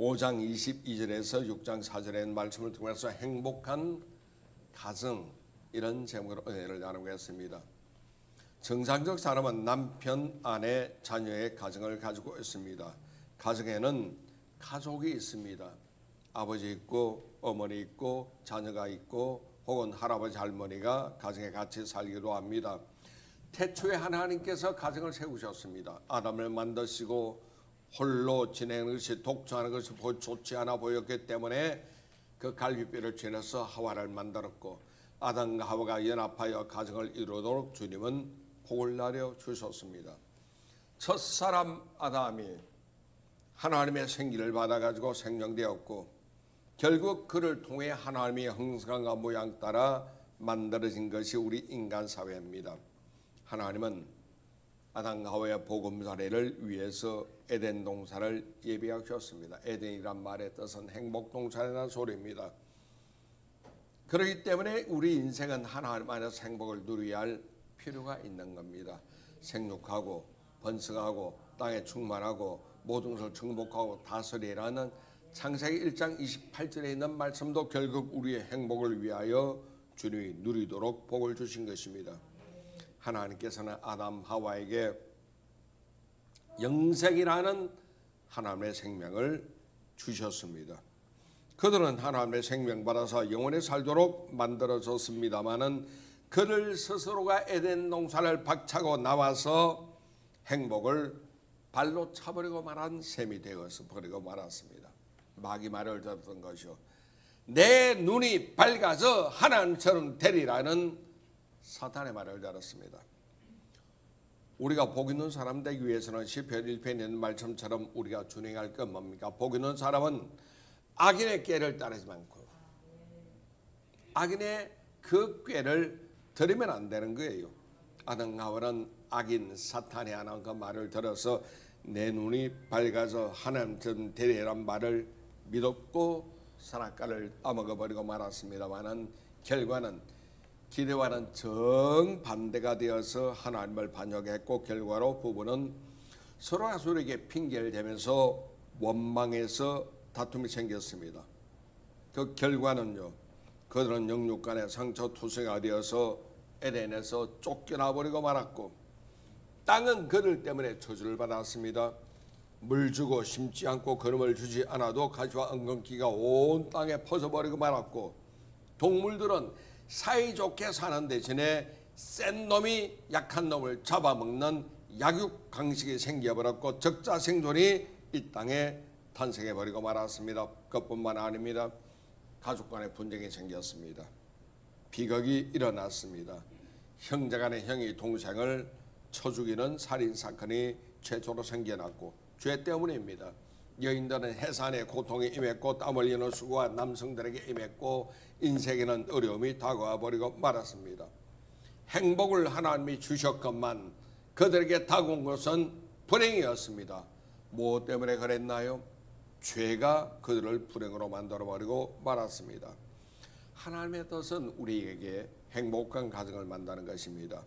5장 22절에서 6장 4절의 말씀을 통해서 행복한 가정, 이런 제목으로 은혜를 나누겠습니다. 정상적 사람은 남편, 아내, 자녀의 가정을 가지고 있습니다. 가정에는 가족이 있습니다. 아버지 있고 어머니 있고 자녀가 있고 혹은 할아버지 할머니가 가정에 같이 살기도 합니다. 태초에 하나님께서 가정을 세우셨습니다. 아담을 만드시고 홀로 지내는 것이 독주하는 것이 좋지 않아 보였기 때문에 그 갈비뼈를 쥐어서 하와를 만들었고, 아담과 하와가 연합하여 가정을 이루도록 주님은 복을 내려 주셨습니다. 첫사람 아담이 하나님의 생기를 받아가지고 생명되었고, 결국 그를 통해 하나님의 형상과 모양 따라 만들어진 것이 우리 인간 사회입니다. 하나님은 아담과 하와의 복음사례를 위해서 에덴 동산을 예비하셨습니다. 에덴이란 말의 뜻은 행복 동산이라는 소리입니다. 그렇기 때문에 우리 인생은 하나님 안에서 행복을 누려야 할 필요가 있는 겁니다. 생육하고 번성하고 땅에 충만하고 모든 것을 정복하고 다스리라는 창세기 1장 28절에 있는 말씀도 결국 우리의 행복을 위하여 주님이 누리도록 복을 주신 것입니다. 하나님께서는 아담 하와에게 영생이라는 하나님의 생명을 주셨습니다. 그들은 하나님의 생명 받아서 영원히 살도록 만들어졌습니다마는 그들 스스로가 에덴 동산을 박차고 나와서 행복을 발로 차버리고 말한 셈이 되어서 버리고 말았습니다. 마귀 말을 들었던 것이요, 내 눈이 밝아서 하나님처럼 되리라는 사탄의 말을 들었습니다. 우리가 복 있는 사람 되기 위해서는 시편 1편에 있는 말씀처럼 우리가 준행할 건 뭡니까? 복 있는 사람은 악인의 꾀를 따르지 않고 악인의 그 꾀를 들으면 안 되는 거예요. 아담과 하와는 악인 사탄이 하는 그 말을 들어서 내 눈이 밝아서 하나님처럼 되리라는 말을 믿었고 선악과를 따먹어버리고 말았습니다마는 결과는 기대와는 정반대가 되어서 하나님을 반역했고, 결과로 부부는 서로가 서로에게 핑계를 대면서 원망해서 다툼이 생겼습니다. 그 결과는요, 그들은 영육간에 상처투성이가 되어서 에덴에서 쫓겨나 버리고 말았고, 땅은 그들 때문에 저주를 받았습니다. 물 주고 심지 않고 거름을 주지 않아도 가시와 엉겅퀴가 온 땅에 퍼져버리고 말았고, 동물들은 사이좋게 사는 대신에 센 놈이 약한 놈을 잡아먹는 약육 강식이 생겨버렸고, 적자 생존이 이 땅에 탄생해버리고 말았습니다. 그것뿐만 아닙니다. 가족 간의 분쟁이 생겼습니다. 비극이 일어났습니다. 형제 간의 형이 동생을 쳐 죽이는 살인사건이 최초로 생겨났고, 죄 때문입니다. 여인들은 해산의 고통에 임했고, 땀 흘리는 수고가 남성들에게 임했고, 인생에는 어려움이 다가와 버리고 말았습니다. 행복을 하나님이 주셨건만 그들에게 다가온 것은 불행이었습니다. 무엇 때문에 그랬나요? 죄가 그들을 불행으로 만들어 버리고 말았습니다. 하나님의 뜻은 우리에게 행복한 가정을 만드는 것입니다.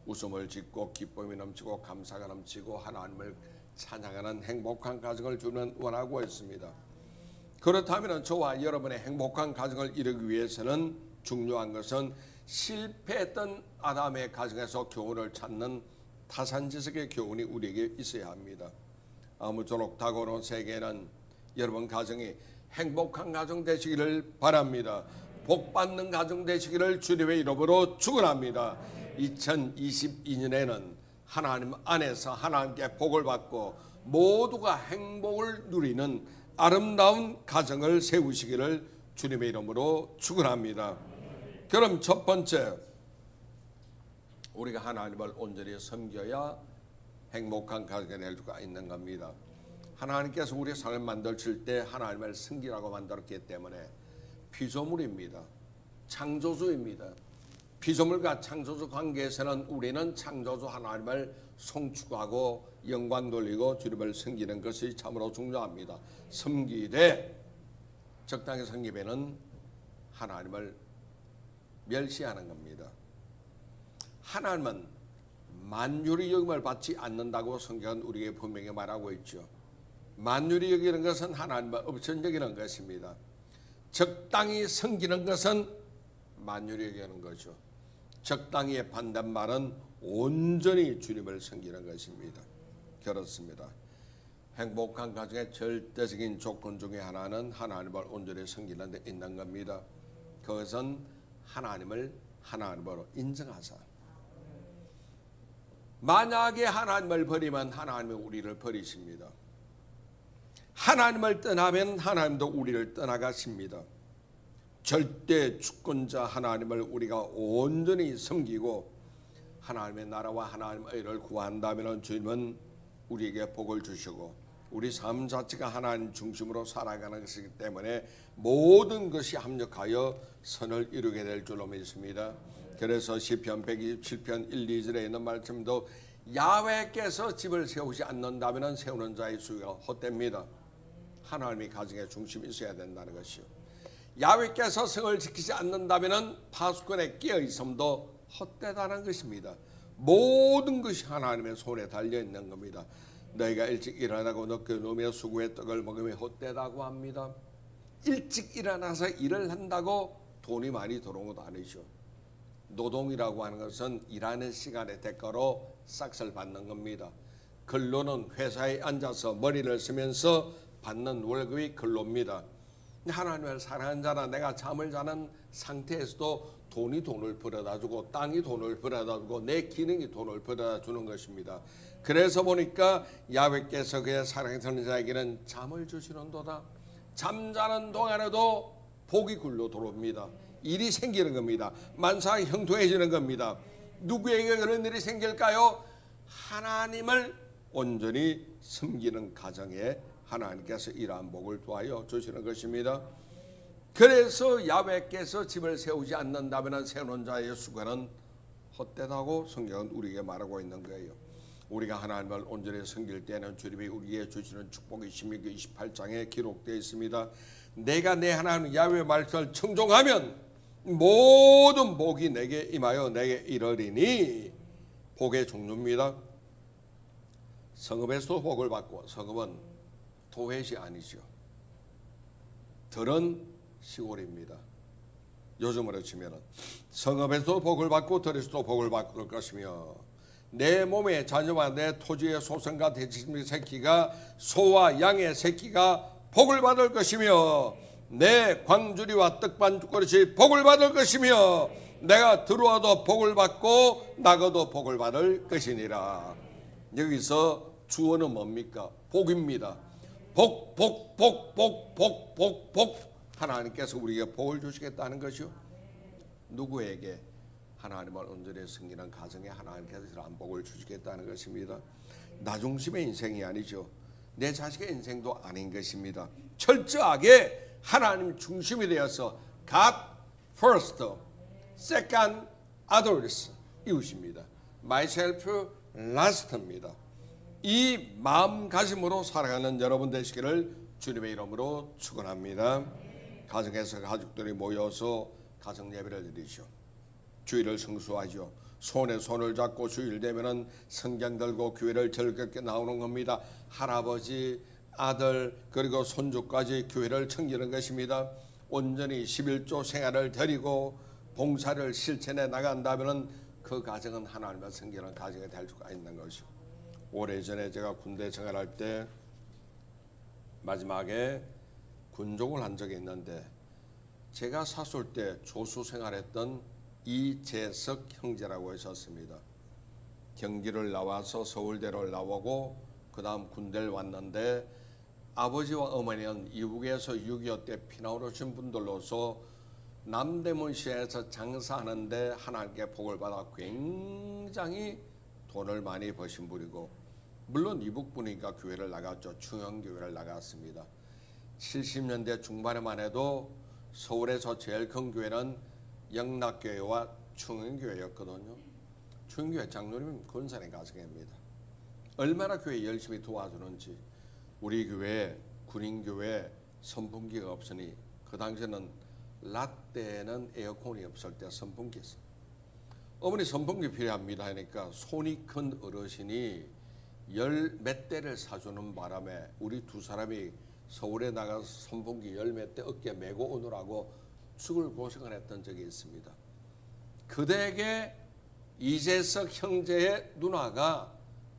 웃음을 짓고 기쁨이 넘치고 감사가 넘치고 하나님을 찬양하는 행복한 가정을 주는 원하고 있습니다. 그렇다면 저와 여러분의 행복한 가정을 이루기 위해서는 중요한 것은 실패했던 아담의 가정에서 교훈을 찾는 타산지석의 교훈이 우리에게 있어야 합니다. 아무쪼록 다가오는 세계는 여러분 가정이 행복한 가정 되시기를 바랍니다. 복받는 가정 되시기를 주님의 이름으로 축원합니다. 2022년에는 하나님 안에서 하나님께 복을 받고 모두가 행복을 누리는 아름다운 가정을 세우시기를 주님의 이름으로 축원합니다. 그럼 첫 번째, 우리가 하나님을 온전히 섬겨야 행복한 가정이 될 수가 있는 겁니다. 하나님께서 우리의 삶을 만드실 때 하나님을 섬기라고 만들었기 때문에 피조물입니다. 창조주입니다. 피조물과 창조주 관계에서는 우리는 창조주 하나님을 송축하고 영광 돌리고 주님을 섬기는 것이 참으로 중요합니다. 섬기되 적당히 섬기면은 하나님을 멸시하는 겁니다. 하나님은 만유의 여김을 받지 않는다고 성경은 우리에게 분명히 말하고 있죠. 만유리 여기는 것은 하나님을 우선 여기는 것입니다. 적당히 섬기는 것은 만유리 여기는 거죠. 적당히의 반대말은 온전히 주님을 섬기는 것입니다. 그렇습니다. 행복한 가정의 절대적인 조건 중에 하나는 하나님을 온전히 섬기는 데 있는 겁니다. 그것은 하나님을 하나님으로 인정하자. 만약에 하나님을 버리면 하나님이 우리를 버리십니다. 하나님을 떠나면 하나님도 우리를 떠나가십니다. 절대 주권자 하나님을 우리가 온전히 섬기고 하나님의 나라와 하나님의 의를 구한다면 주님은 우리에게 복을 주시고 우리 삶 자체가 하나님 중심으로 살아가는 것이기 때문에 모든 것이 합력하여 선을 이루게 될 줄로 믿습니다. 그래서 시편 127편 1, 2절에 있는 말씀도 야훼께서 집을 세우지 않는다면 세우는 자의 수가 헛됩니다. 하나님이 가정의 중심이 있어야 된다는 것이요. 야훼께서 성을 지키지 않는다면 파수꾼에 끼어 있음도 헛되다는 것입니다. 모든 것이 하나님의 손에 달려 있는 겁니다. 너희가 일찍 일어나고 늦게 누우며 수고의 떡을 먹으며 헛되다고 합니다. 일찍 일어나서 일을 한다고 돈이 많이 들어온 것도 아니죠. 노동이라고 하는 것은 일하는 시간의 대가로 싹을 받는 겁니다. 근로는 회사에 앉아서 머리를 쓰면서 받는 월급이 근로입니다. 하나님을 사랑하는 자나 내가 잠을 자는 상태에서도 돈이 돈을 벌어다 주고 땅이 돈을 벌어다 주고 내 기능이 돈을 벌어다 주는 것입니다. 그래서 보니까 야훼께서 그의 사랑하는 자에게는 잠을 주시는도다. 잠자는 동안에도 복이 굴러 들어옵니다. 일이 생기는 겁니다. 만사가 형통해지는 겁니다. 누구에게 그런 일이 생길까요? 하나님을 온전히 섬기는 가정에 하나님께서 이러한 복을 도하여 주시는 것입니다. 그래서 야훼께서 집을 세우지 않는다면 세우는 자의 수고는 헛되다고 성경은 우리에게 말하고 있는 거예요. 우리가 하나님을 온전히 섬길 때는 주님이 우리에게 주시는 축복이 신명기 28장에 기록되어 있습니다. 내가 내 하나님 야훼의 말씀을 청종하면 모든 복이 내게 임하여 내게 이르리니 복의 종류입니다. 성읍에서 복을 받고 성읍은 도회시 아니죠. 들은 시골입니다. 요즘으로 치면 성읍에서 복을 받고 들에서도 복을 받을 것이며 내 몸의 자녀와 내 토지의 소성과 대지의 새끼가 소와 양의 새끼가 복을 받을 것이며 내 광주리와 떡반죽그릇이 복을 받을 것이며 내가 들어와도 복을 받고 나가도 복을 받을 것이니라. 여기서 주어는 뭡니까? 복입니다. 복, 복, 복, 복, 복, 복, 복. 하나님께서 우리에게 복을 주시겠다는 것이요. 누구에게? 하나님을 온전히 섬기는 가정에 하나님께서 이러한 복을 주시겠다는 것입니다. 나 중심의 인생이 아니죠. 내 자식의 인생도 아닌 것입니다. 철저하게 하나님 중심이 되어서 God first, second others, 이웃입니다. myself last입니다. 이 마음가짐으로 살아가는 여러분 되시기를 주님의 이름으로 축원합니다. 가정에서 가족들이 모여서 가정 예배를 드리죠. 주일을 성수하죠. 손에 손을 잡고 주일 되면은 성경 들고 교회를 즐겁게 나오는 겁니다. 할아버지, 아들 그리고 손주까지 교회를 챙기는 것입니다. 온전히 11조 생활을 드리고 봉사를 실천해 나간다면은 그 가정은 하나님을 섬기는 가정이 될 수가 있는 것이죠. 오래전에 제가 군대 생활할 때 마지막에 군종을 한 적이 있는데 제가 사술 때 조수 생활했던 이재석 형제라고 있었습니다. 경기를 나와서 서울대를 나오고 그 다음 군대를 왔는데 아버지와 어머니는 이북에서 6.25 때 피나오신 분들로서 남대문시에서 장사하는데 하나님께 복을 받아 굉장히 돈을 많이 버신 분이고 물론 이북분이니까 교회를 나갔죠. 충영교회를 나갔습니다. 70년대 중반에만 해도 서울에서 제일 큰 교회는 영락교회와 충영교회였거든요. 충영교회 장로님은 군산의 가정입니다. 얼마나 교회 열심히 도와주는지. 우리 교회 군인교회 선풍기가 없으니 그 당시에는 라떼는 에어컨이 없을 때 선풍기였어요. 어머니 선풍기 필요합니다 하니까 손이 큰 어르신이 열 몇 대를 사주는 바람에 우리 두 사람이 서울에 나가서 선풍기 열 몇 대 어깨 메고 오느라고 죽을 고생을 했던 적이 있습니다. 그대에게 이재석 형제의 누나가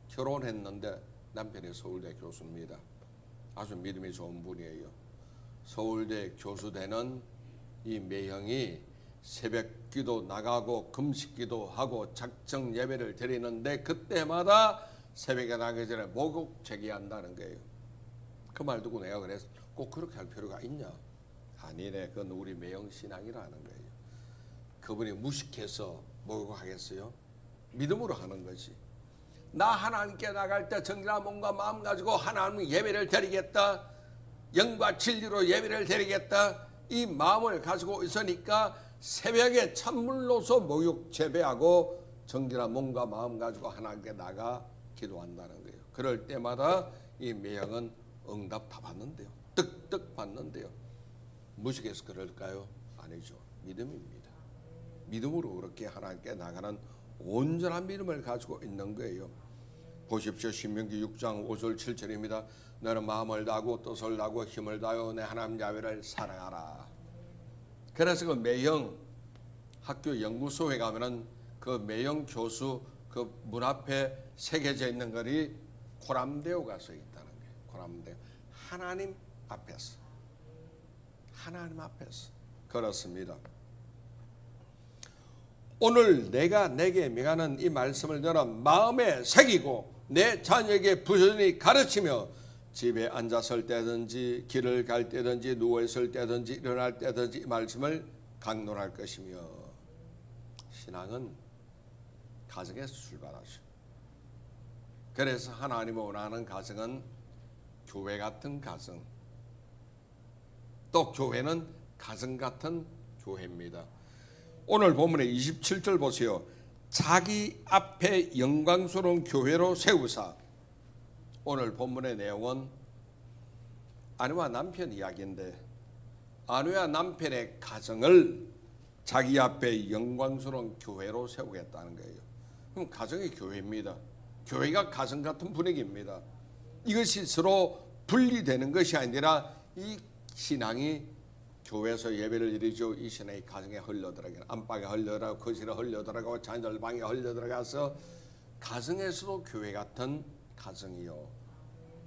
결혼했는데 남편이 서울대 교수입니다. 아주 믿음이 좋은 분이에요. 서울대 교수 되는 이 매형이 새벽 기도 나가고 금식 기도하고 작정 예배를 드리는데 그때마다 새벽에 나가기 전에 목욕 제기한다는 거예요. 그 말 듣고 내가 그래서 꼭 그렇게 할 필요가 있냐? 아니래. 그건 우리 매형 신앙이라는 거예요. 그분이 무식해서 목욕하겠어요? 믿음으로 하는 거지. 나 하나님께 나갈 때 정진한 몸과 마음 가지고 하나님 예배를 드리겠다. 영과 진리로 예배를 드리겠다. 이 마음을 가지고 있으니까 새벽에 찬물로서 목욕 재배하고 정진한 몸과 마음 가지고 하나님께 나가 기도한다는 거예요. 그럴 때마다 이 매형은 응답 다 받는데요. 뜩뜩 받는데요. 무식해서 그럴까요? 아니죠. 믿음입니다. 믿음으로 그렇게 하나님께 나가는 온전한 믿음을 가지고 있는 거예요. 보십시오. 신명기 6장 5절 7절입니다. 너는 마음을 다하고 뜻을 다하고 힘을 다하여 내 하나님 야훼를 사랑하라. 그래서 그 매형 학교 연구소에 가면은 그 매형 교수 그 문 앞에 새겨져 있는 글이 코람데오가 써 있다는 거예요. 코람데오. 하나님 앞에서. 하나님 앞에서. 그렇습니다. 오늘 내가 내게 명하는 이 말씀을 너는 마음에 새기고 내 자녀에게 부지런히 가르치며 집에 앉았을 때든지 길을 갈 때든지 누워있을 때든지 일어날 때든지 이 말씀을 강론할 것이며 신앙은 가정에서 출발하죠. 그래서 하나님이 원하는 가정은 교회 같은 가정, 또 교회는 가정 같은 교회입니다. 오늘 본문의 27절 보세요. 자기 앞에 영광스러운 교회로 세우사. 오늘 본문의 내용은 아내와 남편 이야기인데 아내와 남편의 가정을 자기 앞에 영광스러운 교회로 세우겠다는 거예요. 그럼 가정이 교회입니다. 교회가 가정 같은 분위기입니다. 이것이 서로 분리되는 것이 아니라 이 신앙이 교회에서 예배를 드리죠. 이 신앙이 가정에 흘러들어가요. 안방에 흘러들어가고 거실에 흘러들어가고 자녀들 방에 흘러들어가서 가정에서도 교회 같은 가정이요.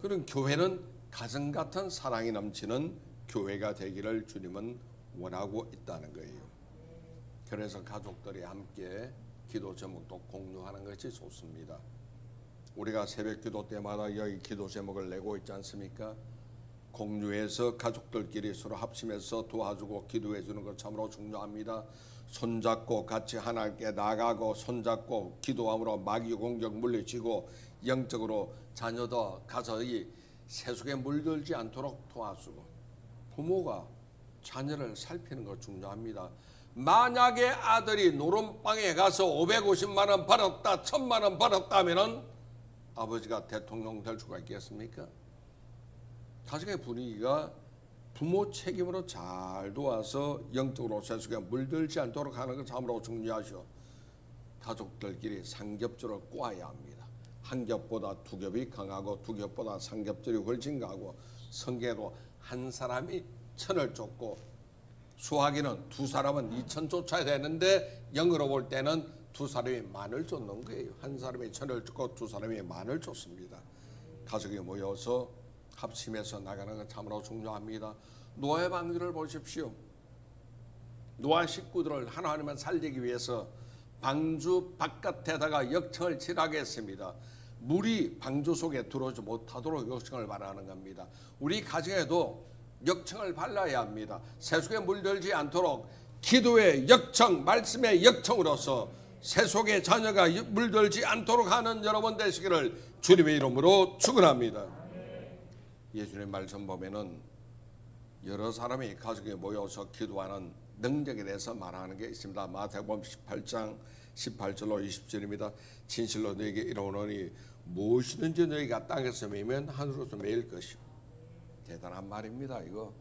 그런 교회는 가정 같은 사랑이 넘치는 교회가 되기를 주님은 원하고 있다는 거예요. 그래서 가족들이 함께 기도 제목도 공유하는 것이 좋습니다. 우리가 새벽 기도 때마다 여기 기도 제목을 내고 있지 않습니까? 공유해서 가족들끼리 서로 합심해서 도와주고 기도해 주는 것 참으로 중요합니다. 손잡고 같이 하나님께 나가고 손잡고 기도함으로 마귀 공격 물리치고 영적으로 자녀도 가서 이 세속에 물들지 않도록 도와주고 부모가 자녀를 살피는 것 중요합니다. 만약에 아들이 노름방에 가서 550만 원 벌었다 1000만 원 벌었다 하면은 아버지가 대통령 될 수가 있겠습니까? 가정의 분위기가 부모 책임으로 잘 도와서 영적으로 세속에 물들지 않도록 하는 것 참으로 중요하죠. 가족들끼리 삼겹줄을 꼬아야 합니다. 한 겹보다 두 겹이 강하고 두 겹보다 삼겹줄이 훨씬 강하고 성경에도 한 사람이 천을 쫓고 수학에는 두 사람은 2000 쫓아야 되는데 영어로 볼 때는 두 사람이 만을 쫓는 거예요. 한 사람이 천을 쫓고 두 사람이 만을 쫓습니다. 가족이 모여서 합심해서 나가는 건 참으로 중요합니다. 노아 방주를 보십시오. 노아 식구들을 하나님만 살리기 위해서 방주 바깥에다가 역청을 칠하게 했습니다. 물이 방주 속에 들어오지 못하도록 역청을 바라는 겁니다. 우리 가정에도 역청을 발라야 합니다. 세속에 물들지 않도록 기도의 역청, 말씀의 역청으로서 세속의 자녀가 물들지 않도록 하는 여러분 되시기를 주님의 이름으로 축원합니다. 예수님 말씀 보면은 여러 사람이 가족에 모여서 기도하는 능력에 대해서 말하는 게 있습니다. 마태복음 18장 18절로 20절입니다. 진실로 너에게 이르노니 무엇이든지 너희가 땅에서 매면 하늘에서 매일 것이요. 대단한 말입니다. 이거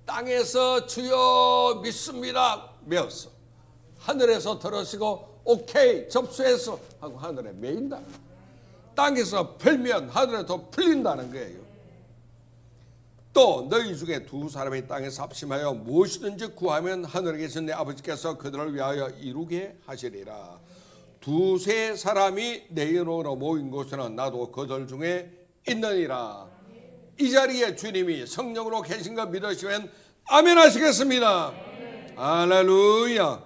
땅에서 주여 믿습니다 메었어. 하늘에서 들으시고 오케이 접수했어 하고 하늘에 매인다. 땅에서 풀면 하늘에도 풀린다는 거예요. 또 너희 중에 두 사람이 땅에서 합심하여 무엇이든지 구하면 하늘에 계신 내 아버지께서 그들을 위하여 이루게 하시리라. 두세 사람이 내 이름으로 모인 곳에는 나도 그들 중에 있느니라. 이 자리에 주님이 성령으로 계신 거 믿으시면 아멘 하시겠습니다. 할렐루야.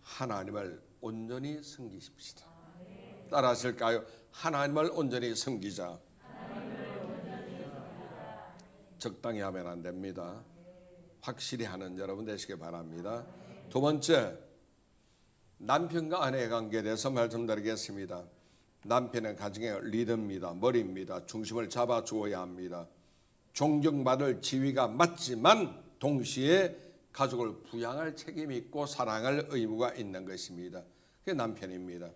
하나님을 온전히 섬기십시다. 따라 하실까요? 하나님을 온전히 섬기자. 적당히 하면 안 됩니다. 확실히 하는 여러분 되시기 바랍니다. 두 번째, 남편과 아내의 관계에 대해서 말씀드리겠습니다. 남편은 가정의 리더입니다. 머리입니다. 중심을 잡아주어야 합니다. 존경받을 지위가 맞지만 동시에 가족을 부양할 책임이 있고 사랑할 의무가 있는 것입니다. 그게 남편입니다.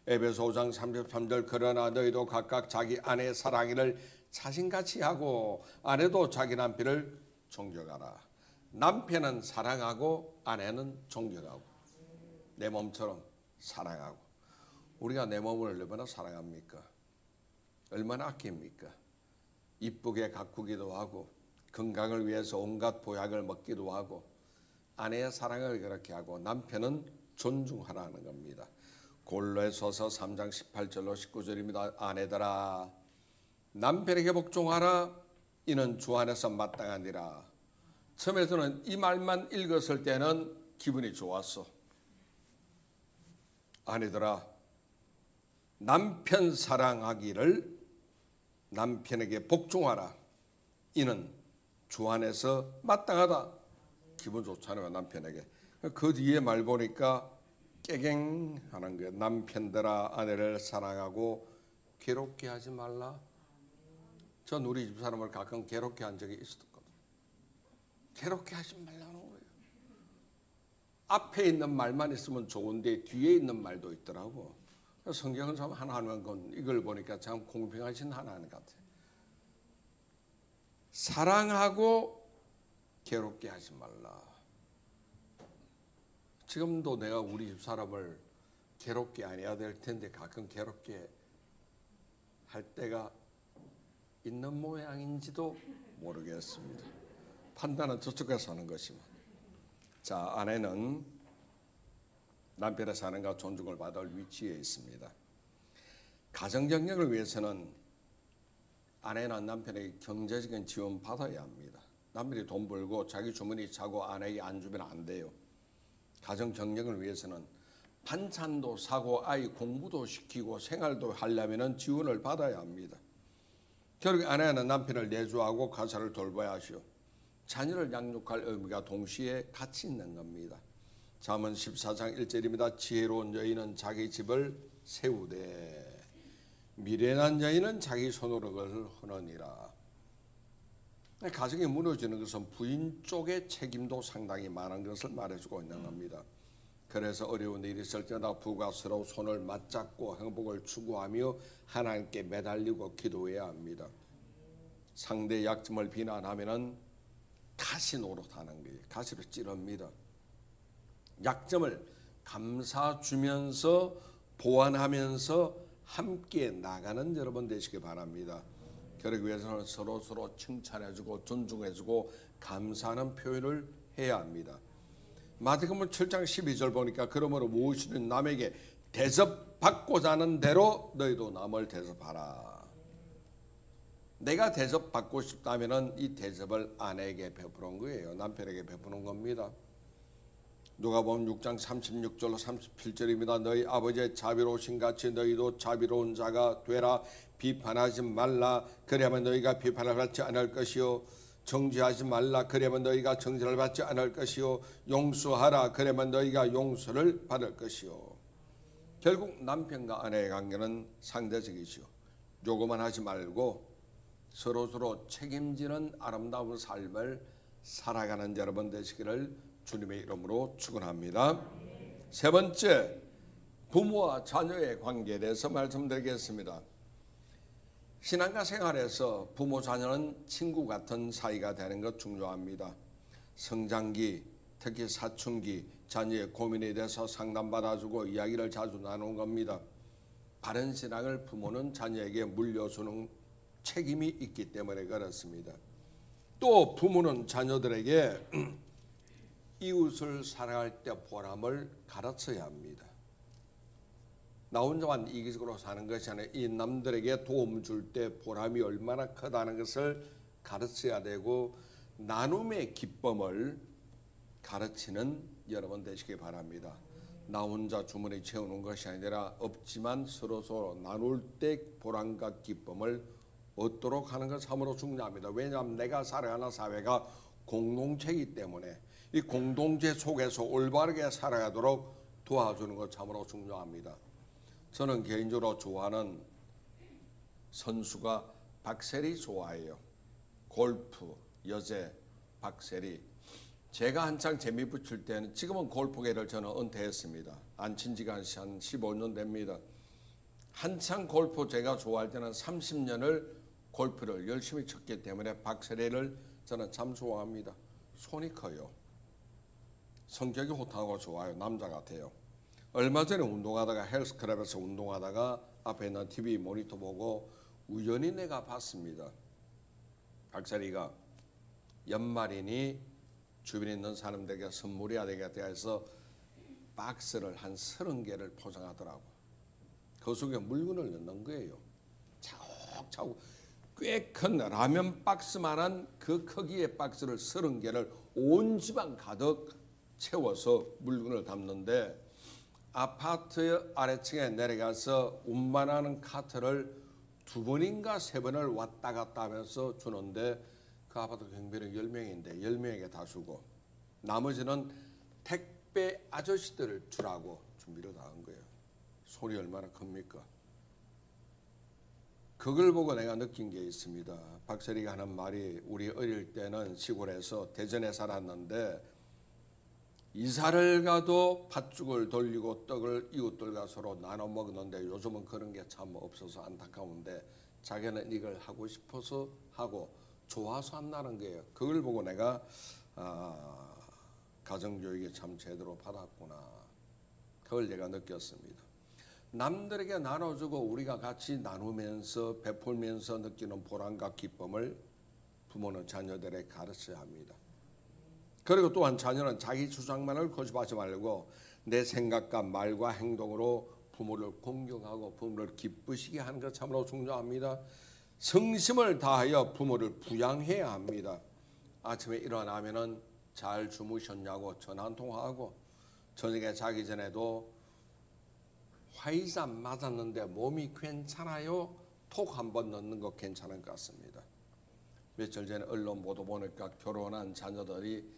에베소 5장 33절 그러나 너희도 각각 자기 아내의 사랑을 자신같이 하고 아내도 자기 남편을 존경하라. 남편은 사랑하고 아내는 존경하고 내 몸처럼 사랑하고. 우리가 내 몸을 얼마나 사랑합니까? 얼마나 아낍니까? 이쁘게 가꾸기도 하고 건강을 위해서 온갖 보약을 먹기도 하고 아내의 사랑을 그렇게 하고 안편은 존중하라는 겁니다. 골로새서 3장 18절로 19절입니다. 아내들아 남편에게 복종하라. 이는 주 안에서 마땅하니라. 처음에서는 이 말만 읽었을 때는 기분이 좋았어. 아내들아 남편 사랑하기를 남편에게 복종하라. 이는 주 안에서 마땅하다. 기분 좋잖아요. 남편에게. 그 뒤에 말 보니까 깨갱 하는 거예요. 남편들아 아내를 사랑하고 괴롭게 하지 말라. 전 우리 집 사람을 가끔 괴롭게 한 적이 있었거든요. 괴롭게 하지 말라는 거예요. 앞에 있는 말만 있으면 좋은데 뒤에 있는 말도 있더라고. 성경은 참 하나님은 이걸 보니까 참 공평하신 하나님 같아요. 사랑하고 괴롭게 하지 말라. 지금도 내가 우리 집 사람을 괴롭게 안 해야 될 텐데 가끔 괴롭게 할 때가 있는 모양인지도 모르겠습니다. 판단은 저쪽에서 하는 것이면. 자, 아내는 남편의 사랑과 존중을 받을 위치에 있습니다. 가정 경영을 위해서는 아내는 남편에게 경제적인 지원 받아야 합니다. 남편이 돈 벌고 자기 주머니 차고 아내에게 안 주면 안 돼요. 가정 경영을 위해서는 반찬도 사고 아이 공부도 시키고 생활도 하려면 지원을 받아야 합니다. 결국 아내는 남편을 내조하고 가사를 돌봐야 하시오. 자녀를 양육할 의무가 동시에 같이 있는 겁니다. 잠언 14장 1절입니다. 지혜로운 여인은 자기 집을 세우되 미련한 여인은 자기 손으로 그것을 허느니라. 가정이 무너지는 것은 부인 쪽의 책임도 상당히 많은 것을 말해주고 있는 겁니다. 그래서 어려운 일이 있을 때마다 부부가 서로 손을 맞잡고 행복을 추구하며 하나님께 매달리고 기도해야 합니다. 상대의 약점을 비난하면은 가시 노릇하는 거예요. 가시로 찌릅니다. 약점을 감싸주면서 보완하면서 함께 나가는 여러분 되시기 바랍니다. 그러기 위해서는 서로 칭찬해주고 존중해주고 감사하는 표현을 해야 합니다. 마태복음 7장 12절 보니까 그러므로 무엇이든 남에게 대접받고자 하는 대로 너희도 남을 대접하라. 내가 대접받고 싶다면 이 대접을 아내에게 베푸는 거예요. 남편에게 베푸는 겁니다. 누가복음 6장 36절로 37절입니다. 너희 아버지의 자비로우신 같이 너희도 자비로운 자가 되라. 비판하지 말라. 그래야만 너희가 비판을 받지 않을 것이요. 정죄하지 말라. 그래야만 너희가 정죄를 받지 않을 것이요. 용서하라. 그래야만 너희가 용서를 받을 것이요. 결국 남편과 아내의 관계는 상대적이죠. 요구만 하지 말고 서로 책임지는 아름다운 삶을 살아가는 여러분 되시기를 주님의 이름으로 축원합니다. 세 번째, 부모와 자녀의 관계에 대해서 말씀드리겠습니다. 신앙과 생활에서 부모 자녀는 친구 같은 사이가 되는 것 중요합니다. 성장기, 특히 사춘기, 자녀의 고민에 대해서 상담받아주고 이야기를 자주 나누는 겁니다. 바른 신앙을 부모는 자녀에게 물려주는 책임이 있기 때문에 그렇습니다. 또 부모는 자녀들에게 이웃을 사랑할 때 보람을 가르쳐야 합니다. 나 혼자만 이기적으로 사는 것이 아니라 이 남들에게 도움 줄 때 보람이 얼마나 크다는 것을 가르쳐야 되고 나눔의 기쁨을 가르치는 여러분 되시기 바랍니다. 나 혼자 주머니 채우는 것이 아니라 없지만 서로 나눌 때 보람과 기쁨을 얻도록 하는 것 참으로 중요합니다. 왜냐하면 내가 살아가는 사회가 공동체이기 때문에 이 공동체 속에서 올바르게 살아가도록 도와주는 것 참으로 중요합니다. 저는 개인적으로 좋아하는 선수가 박세리 좋아해요. 골프 여제 박세리. 제가 한창 재미 붙일 때는 지금은 골프계를 저는 은퇴했습니다. 안 친 지가 한 15년 됩니다. 한창 골프 제가 좋아할 때는 30년을 골프를 열심히 쳤기 때문에 박세리를 저는 참 좋아합니다. 손이 커요. 성격이 호탕하고 좋아요. 남자 같아요. 얼마 전에 운동하다가 헬스클럽에서 운동하다가 앞에 있는 TV 모니터 보고 우연히 내가 봤습니다. 박세리가 연말이니 주변에 있는 사람들에게 선물해야 되겠다 해서 박스를 한 30개를 포장하더라고. 그 속에 물건을 넣는 거예요. 차곡차곡 꽤 큰 라면 박스만한 그 크기의 박스를 30개를 온 집안 가득 채워서 물건을 담는데 아파트 아래층에 내려가서 운반하는 카트를 2번인가 3번을 왔다 갔다 하면서 주는데 그 아파트 경비는 10명인데 10명에게 다 주고 나머지는 택배 아저씨들을 주라고 준비를 다 한 거예요. 손이 얼마나 큽니까? 그걸 보고 내가 느낀 게 있습니다. 박세리가 하는 말이 우리 어릴 때는 시골에서 대전에 살았는데 이사를 가도 팥죽을 돌리고 떡을 이웃들과 서로 나눠 먹었는데 요즘은 그런 게 참 없어서 안타까운데 자기는 이걸 하고 싶어서 하고 좋아서 한다는 거예요. 그걸 보고 내가 가정교육이 참 제대로 받았구나. 그걸 내가 느꼈습니다. 남들에게 나눠주고 우리가 같이 나누면서 베풀면서 느끼는 보람과 기쁨을 부모는 자녀들에게 가르쳐야 합니다. 그리고 또한 자녀는 자기 주장만을 고집하지 말고 내 생각과 말과 행동으로 부모를 공경하고 부모를 기쁘시게 하는 것 참으로 중요합니다. 성심을 다하여 부모를 부양해야 합니다. 아침에 일어나면은 잘 주무셨냐고 전화 한 통화하고 저녁에 자기 전에도 화이자 맞았는데 몸이 괜찮아요? 톡 한번 넣는 거 괜찮은 것 같습니다. 며칠 전에 언론 보도 보니까 결혼한 자녀들이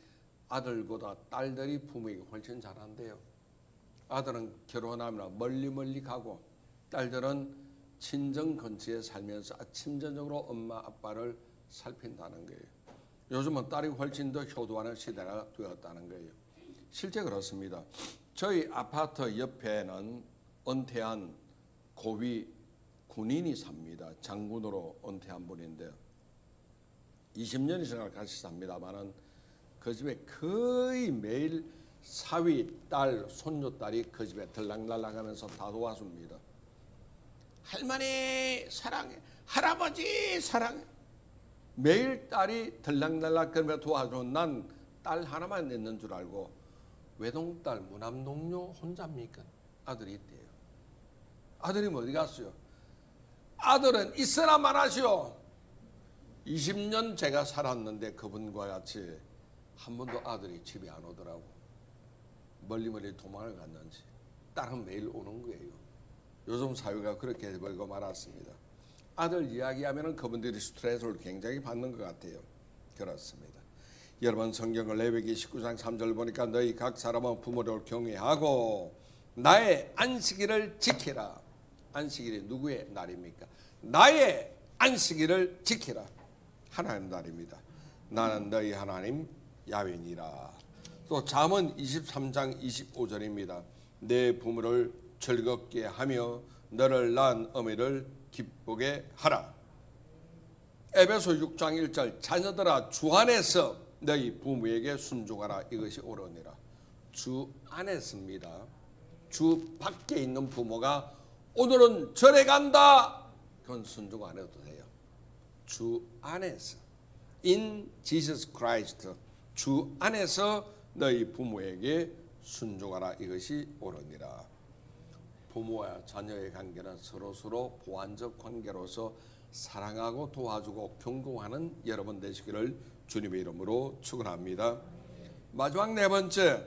아들보다 딸들이 부모에게 훨씬 잘한대요. 아들은 결혼하면 멀리 가고 딸들은 친정 근처에 살면서 아침 저녁으로 엄마 아빠를 살핀다는 거예요. 요즘은 딸이 훨씬 더 효도하는 시대가 되었다는 거예요. 실제 그렇습니다. 저희 아파트 옆에는 은퇴한 고위 군인이 삽니다. 장군으로 은퇴한 분인데요. 20년 이상을 같이 삽니다만은 그 집에 거의 매일 사위, 딸, 손녀딸이 그 집에 들락날락하면서 다 도와줍니다. 할머니 사랑해, 할아버지 사랑해. 매일 딸이 들락날락 그러며 도와주는 난 딸 하나만 있는 줄 알고 외동딸 무남동료 혼자입니까? 아들이 있대요. 아들이 어디 갔어요? 아들은 있으나 마나시오. 20년 제가 살았는데 그분과 같이 한 번도 아들이 집에 안 오더라고. 멀리 도망을 갔는지. 딸은 매일 오는 거예요. 요즘 사회가 그렇게 되고 말았습니다. 아들 이야기하면 그분들이 스트레스를 굉장히 받는 것 같아요. 그렇습니다. 여러분 성경을 레위기 19장 3절 보니까 너희 각 사람은 부모를 경외하고 나의 안식일을 지키라. 안식일이 누구의 날입니까? 나의 안식일을 지키라. 하나님 날입니다. 나는 너희 하나님 야훼니라. 또 잠언 23장 25절입니다. 내 부모를 즐겁게 하며 너를 낳은 어미를 기쁘게 하라. 에베소 6장 1절 자녀들아 주 안에서 너희 부모에게 순종하라. 이것이 옳으니라. 주 안에서입니다. 주 밖에 있는 부모가 오늘은 절에 간다. 그건 순종 안 해도 돼요. 주 안에서 in Jesus Christ 주 안에서 너희 부모에게 순종하라. 이것이 옳으니라. 부모와 자녀의 관계는 서로서로 보완적 관계로서 사랑하고 도와주고 경고하는 여러분 되시기를 주님의 이름으로 축원합니다. 마지막 네 번째,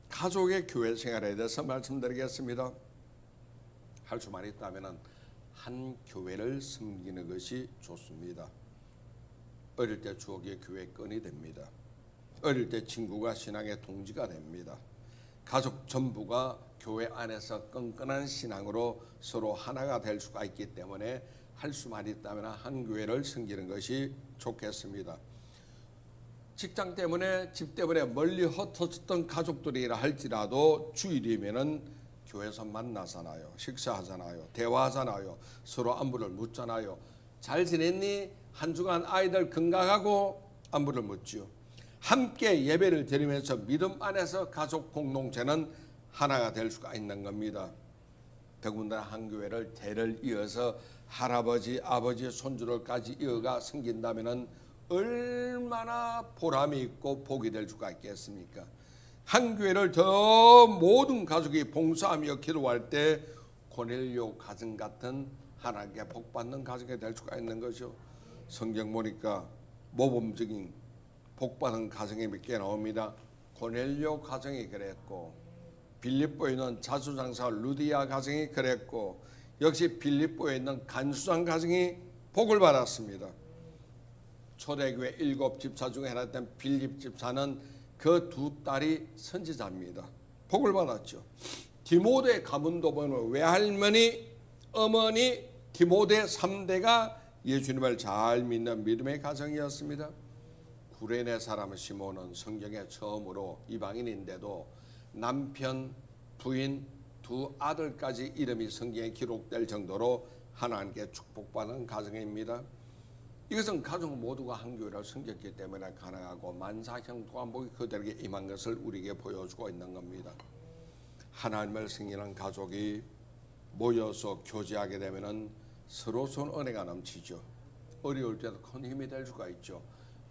가족의 교회 생활에 대해서 말씀드리겠습니다. 할 수만 있다면 한 교회를 섬기는 것이 좋습니다. 어릴 때 추억의 교회 끈이 됩니다. 어릴 때 친구가 신앙의 동지가 됩니다. 가족 전부가 교회 안에서 끈끈한 신앙으로 서로 하나가 될 수가 있기 때문에 할 수만 있다면 한 교회를 섬기는 것이 좋겠습니다. 직장 때문에 집 때문에 멀리 흩어졌던 가족들이라 할지라도 주일이면은 교회에서 만나잖아요. 식사하잖아요. 대화하잖아요. 서로 안부를 묻잖아요. 잘 지냈니? 한 주간 아이들 건강하고 안부를 묻죠. 함께 예배를 드리면서 믿음 안에서 가족 공동체는 하나가 될 수가 있는 겁니다. 더군다나 한 교회를 대를 이어서 할아버지, 아버지, 손주들까지 이어가 섬긴다면 얼마나 보람이 있고 복이 될 수가 있겠습니까? 한 교회를 더 모든 가족이 봉사하며 기도할 때 고넬료 가정 같은 하나님께 복받는 가정이 될 수가 있는 거죠. 성경 보니까 모범적인 복받은 가정이 몇 개 나옵니다. 고넬료 가정이 그랬고, 빌립보에 있는 자수장사 루디아 가정이 그랬고, 역시 빌립보에 있는 간수장 가정이 복을 받았습니다. 초대교회 7집사 중에 하나였던 빌립 집사는 그 두 딸이 선지자입니다. 복을 받았죠. 디모데 가문도 보면 외할머니, 어머니 디모데 3대가 예수님을 잘 믿는 믿음의 가정이었습니다. 구레네 사람 시몬은 성경에 처음으로 이방인인데도 남편, 부인, 두 아들까지 이름이 성경에 기록될 정도로 하나님께 축복받은 가정입니다. 이것은 가족 모두가 한 교회를 섬겼기 때문에 가능하고 만사형통한 복이 그들에게 임한 것을 우리에게 보여주고 있는 겁니다. 하나님을 섬기는 가족이 모여서 교제하게 되면 서로서로 은혜가 넘치죠. 어려울 때도 큰 힘이 될 수가 있죠.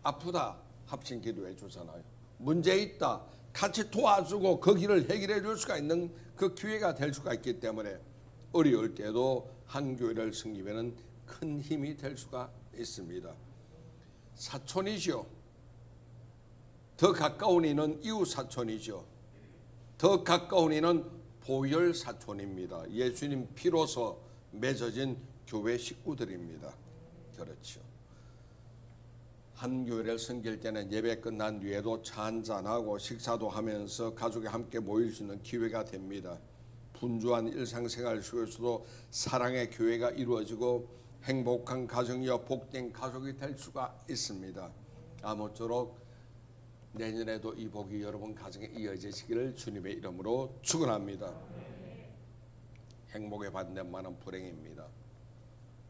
아프다 합심 기도해 주잖아요. 문제 있다 같이 도와주고 그 길을 해결해 줄 수가 있는 그 기회가 될 수가 있기 때문에 어려울 때도 한 교회를 섬기면 큰 힘이 될 수가 있습니다. 사촌이죠. 더 가까운 이는 이웃 사촌이죠. 더 가까운 이는 보혈 사촌입니다. 예수님 피로서 맺어진 교회 식구들입니다. 그렇죠. 한 교회를 섬길 때는 예배 끝난 뒤에도 차 한잔하고 식사도 하면서 가족이 함께 모일 수 있는 기회가 됩니다. 분주한 일상생활 속에서도 사랑의 교회가 이루어지고 행복한 가정이여 복된 가족이 될 수가 있습니다. 아무쪼록 내년에도 이 복이 여러분 가정에 이어지시기를 주님의 이름으로 축원합니다. 행복의 반대만은 불행입니다.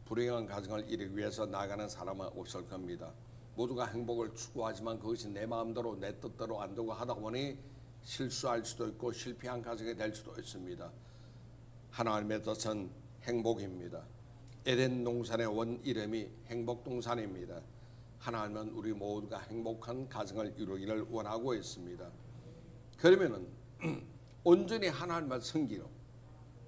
불행한 가정을 이루기 위해서 나가는 사람은 없을 겁니다. 모두가 행복을 추구하지만 그것이 내 마음대로 내 뜻대로 안 되고 하다 보니 실수할 수도 있고 실패한 가정이 될 수도 있습니다. 하나님의 뜻은 행복입니다. 에덴 동산의 원 이름이 행복동산입니다. 하나님은 우리 모두가 행복한 가정을 이루기를 원하고 있습니다. 그러면은 온전히 하나님을 섬기는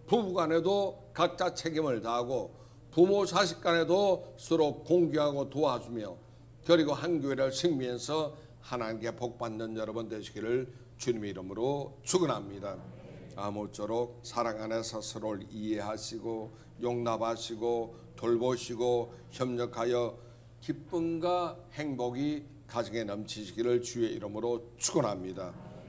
부부간에도 각자 책임을 다하고 부모 자식 간에도 서로 공경하고 도와주며 그리고 한 교회를 섬기면서 하나님께 복받는 여러분 되시기를 주님의 이름으로 축원합니다. 아무쪼록 사랑 안에서 서로를 이해하시고 용납하시고 돌보시고 협력하여 기쁨과 행복이 가정에 넘치시기를 주의 이름으로 축원합니다.